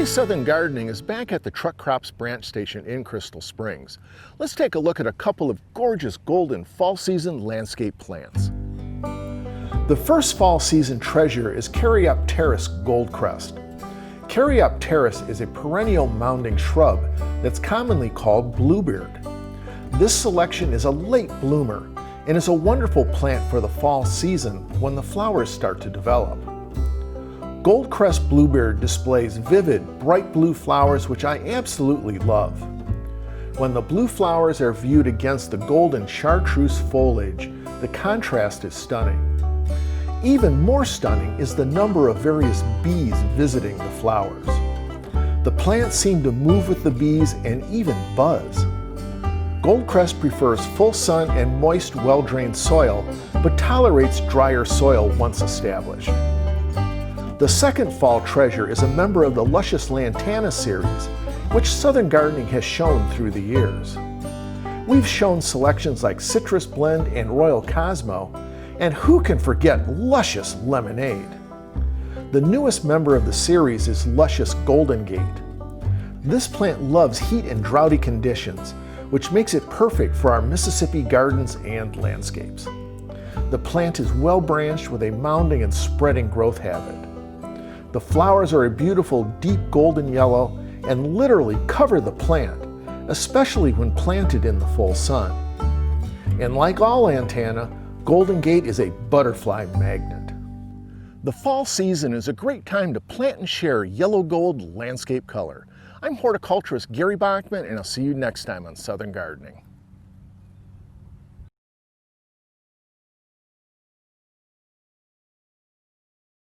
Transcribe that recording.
Today's Southern Gardening is back at the Truck Crops branch station in Crystal Springs. Let's take a look at a couple of gorgeous golden fall season landscape plants. The first fall season treasure is Caryopteris Gold Crest. Caryopteris is a perennial mounding shrub that's commonly called Bluebeard. This selection is a late bloomer and is a wonderful plant for the fall season when the flowers start to develop. Gold Crest Bluebeard displays vivid, bright blue flowers which I absolutely love. When the blue flowers are viewed against the golden chartreuse foliage, the contrast is stunning. Even more stunning is the number of various bees visiting the flowers. The plants seem to move with the bees and even buzz. Gold Crest prefers full sun and moist, well-drained soil, but tolerates drier soil once established. The second fall treasure is a member of the Luscious Lantana series, which Southern Gardening has shown through the years. We've shown selections like Citrus Blend and Royale Cosmo, and who can forget Luscious Lemonade? The newest member of the series is Luscious Goldengate. This plant loves heat and droughty conditions, which makes it perfect for our Mississippi gardens and landscapes. The plant is well branched with a mounding and spreading growth habit. The flowers are a beautiful deep golden yellow and literally cover the plant, especially when planted in the full sun. And like all lantana, Goldengate is a butterfly magnet. The fall season is a great time to plant and share yellow gold landscape color. I'm horticulturist Gary Bachman, and I'll see you next time on Southern Gardening.